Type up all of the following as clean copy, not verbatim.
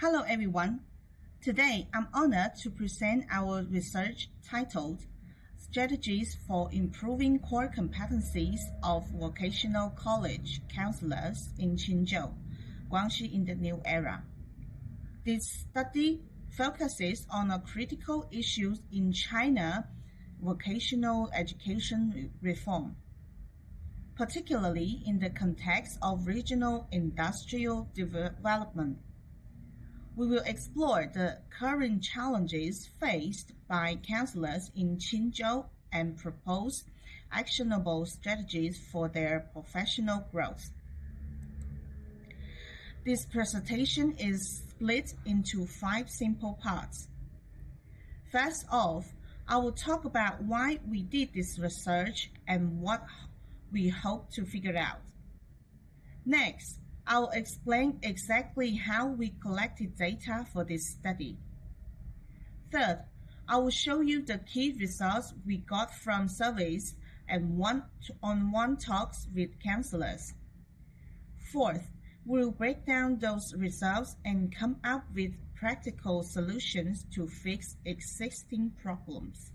Hello everyone. Today I'm honored to present our research titled Strategies for Improving Core Competencies of Vocational College Counselors in Qinzhou, Guangxi in the New Era. This study focuses on a critical issue in China vocational education reform, particularly in the context of regional industrial development. We will explore the current challenges faced by counselors in Qinzhou and propose actionable strategies for their professional growth. This presentation is split into 5 simple parts. First off, I will talk about why we did this research and what we hope to figure out. Next, I will explain exactly how we collected data for this study. Third, I will show you the key results we got from surveys and one-on-one talks with counselors. Fourth, we will break down those results and come up with practical solutions to fix existing problems.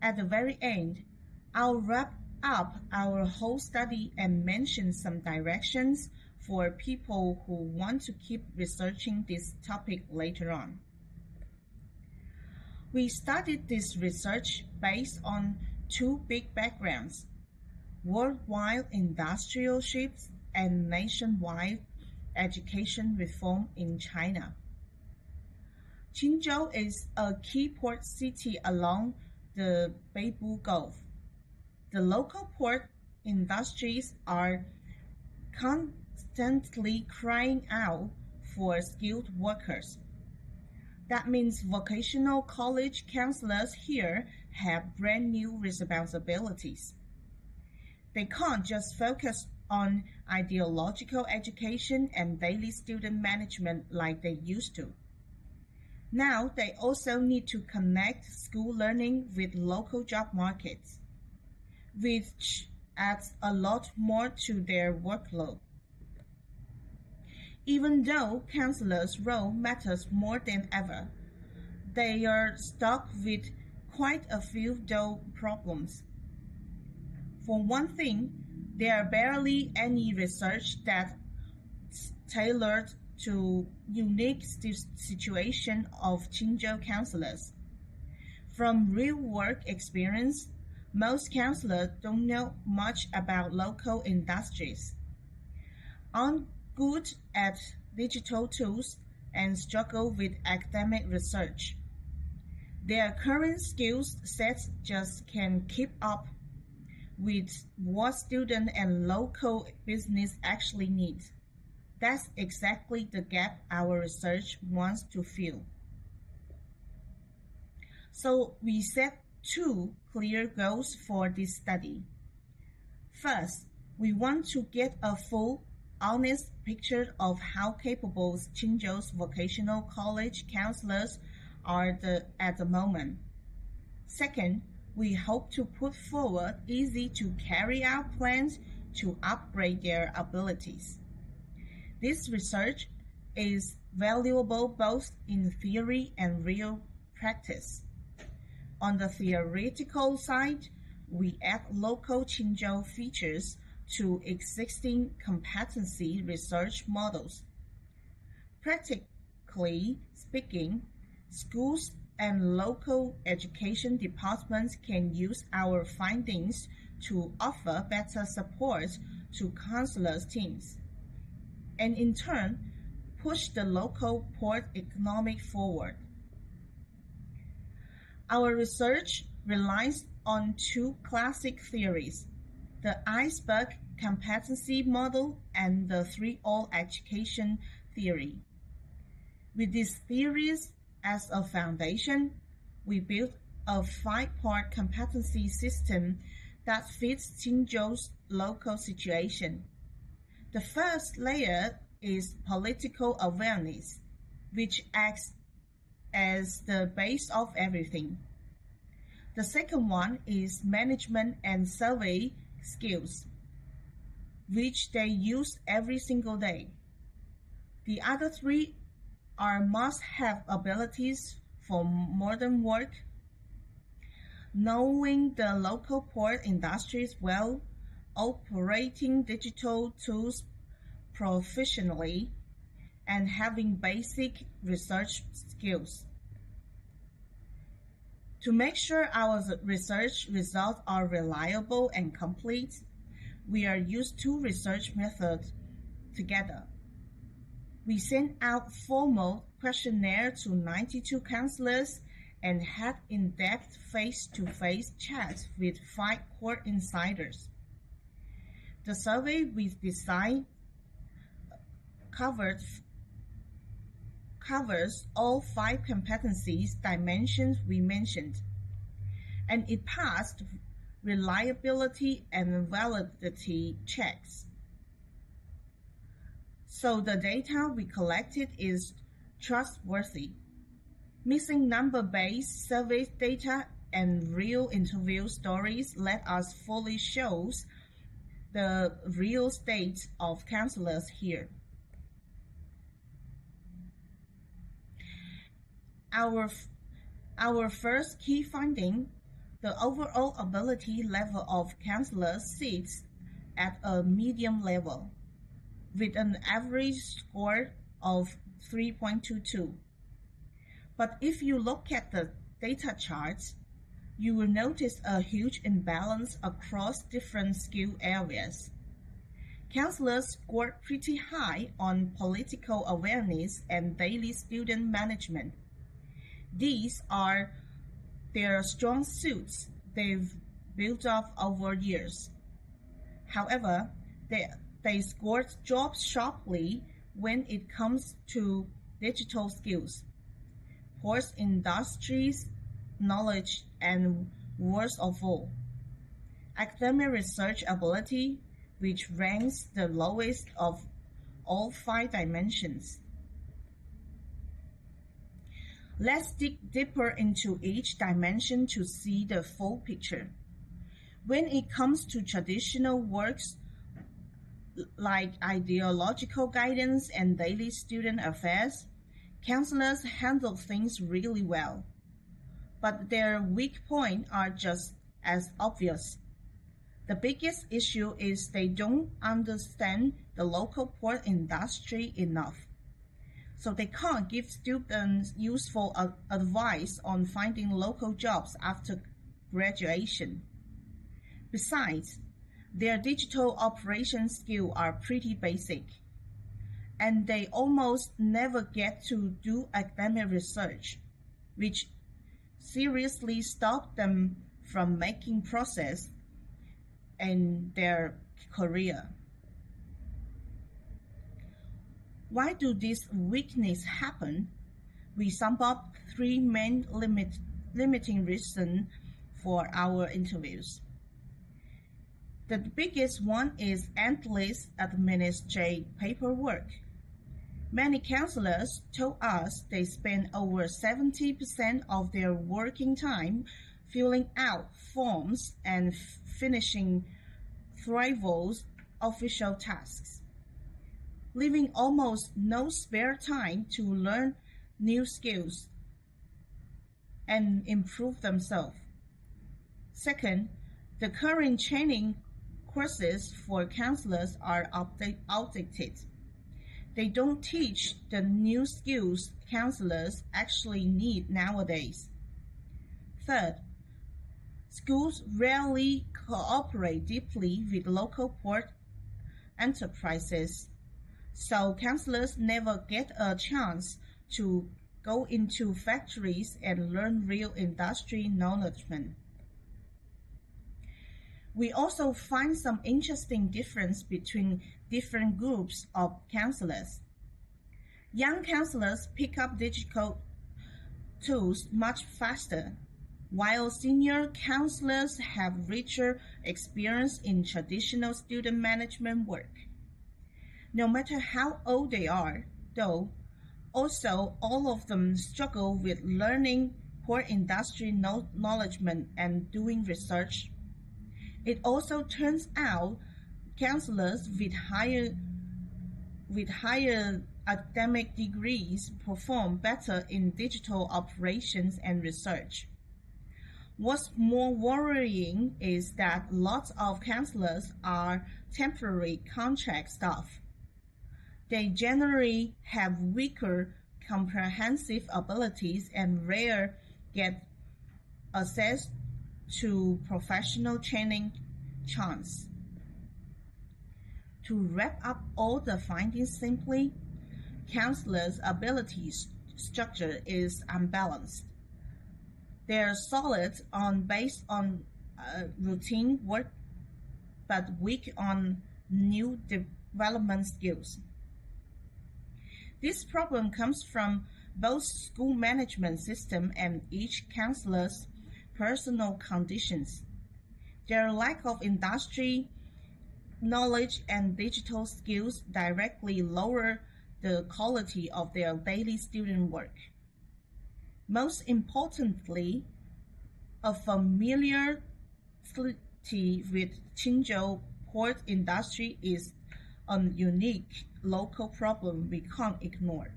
At the very end, I'll wrap up our whole study and mention some directions for people who want to keep researching this topic later on. We started this research based on 2 big backgrounds: worldwide industrial shifts and nationwide education reform in China. Qinzhou is a key port city along the Beibu Gulf. The local port industries are constantly crying out for skilled workers. That means vocational college counselors here have brand new responsibilities. They can't just focus on ideological education and daily student management like they used to. Now they also need to connect school learning with local job markets, which adds a lot more to their workload. Even though counselors' role matters more than ever, they are stuck with quite a few dull problems. For one thing, there are barely any research that's tailored to unique situation of Qinzhou counselors. From real work experience, most counselors don't know much about local industries, aren't good at digital tools, and struggle with academic research. Their current skills sets just can't keep up with what students and local business actually need. That's exactly the gap our research wants to fill. So we set 2 clear goals for this study. First, we want to get a full, honest picture of how capable Qinzhou's vocational college counselors are at the moment. Second, we hope to put forward easy-to-carry-out plans to upgrade their abilities. This research is valuable both in theory and real practice. On the theoretical side, we add local Qinzhou features to existing competency research models. Practically speaking, schools and local education departments can use our findings to offer better support to counselors' teams, and in turn, push the local port economy forward. Our research relies on 2 classic theories: the iceberg competency model and the 3-all education theory. With these theories as a foundation, we built a 5-part competency system that fits Qinzhou's local situation. The first layer is political awareness, which acts as the base of everything. The second one is management and survey skills, which they use every single day. The other 3 are must-have abilities for modern work. Knowing the local port industries well, operating digital tools professionally, and having basic research skills. To make sure our research results are reliable and complete, we are used two research methods together. We sent out formal questionnaire to 92 counselors and had in-depth face-to-face chats with 5 core insiders. The survey we designed covers all 5 competencies dimensions we mentioned, and it passed reliability and validity checks. So the data we collected is trustworthy. Mixing number-based survey data and real interview stories let us fully show the real state of counselors here. Our first key finding, the overall ability level of counselors sits at a medium level, with an average score of 3.22. But if you look at the data charts, you will notice a huge imbalance across different skill areas. Counselors scored pretty high on political awareness and daily student management. These are their strong suits they've built up over years. However, they scored drops sharply when it comes to digital skills, port industries knowledge, and worst of all, academic research ability, which ranks the lowest of all 5 dimensions. Let's dig deeper into each dimension to see the full picture. When it comes to traditional works like ideological guidance and daily student affairs, counselors handle things really well. But their weak points are just as obvious. The biggest issue is they don't understand the local port industry enough. So they can't give students useful advice on finding local jobs after graduation. Besides, their digital operation skills are pretty basic, and they almost never get to do academic research, which seriously stops them from making progress in their career. Why do these weaknesses happen? We sum up 3 main limiting reasons for our interviews. The biggest one is endless administrative paperwork. Many counselors told us they spend over 70% of their working time filling out forms and finishing trivial official tasks, leaving almost no spare time to learn new skills and improve themselves. Second, the current training courses for counselors are outdated. They don't teach the new skills counselors actually need nowadays. Third, schools rarely cooperate deeply with local port enterprises, so counselors never get a chance to go into factories and learn real industry knowledge. We also find some interesting difference between different groups of counselors. Young counselors pick up digital tools much faster, while senior counselors have richer experience in traditional student management work. No matter how old they are, though, also all of them struggle with learning core industry knowledge and doing research. It also turns out counselors with higher academic degrees perform better in digital operations and research. What's more worrying is that lots of counselors are temporary contract staff. They generally have weaker comprehensive abilities and rarely get access to professional training chance. To wrap up all the findings simply, counselors' ability structure is unbalanced. They are solid based on routine work, but weak on new development skills. This problem comes from both school management system and each counselor's personal conditions. Their lack of industry knowledge and digital skills directly lower the quality of their daily student work. Most importantly, a familiarity with Qinzhou port industry is a unique local problem we can't ignore.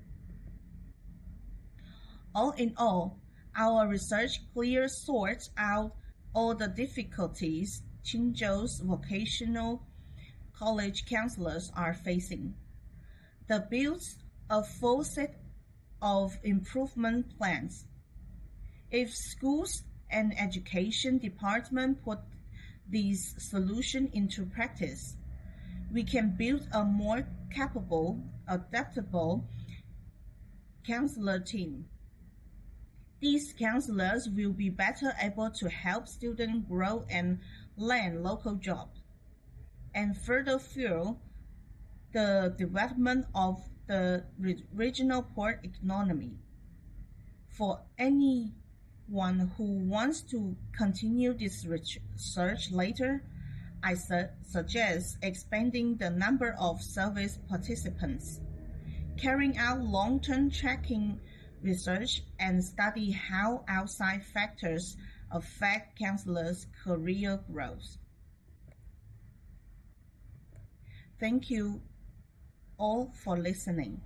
All in all, our research clearly sorts out all the difficulties Qinzhou's vocational college counselors are facing. They built a full set of improvement plans. If schools and education department put these solutions into practice, we can build a more capable, adaptable counselor team. These counselors will be better able to help students grow and land local jobs, and further fuel the development of the regional port economy. For anyone who wants to continue this research later, I suggest expanding the number of service participants, carrying out long-term tracking research, and study how outside factors affect counselors' career growth. Thank you all for listening.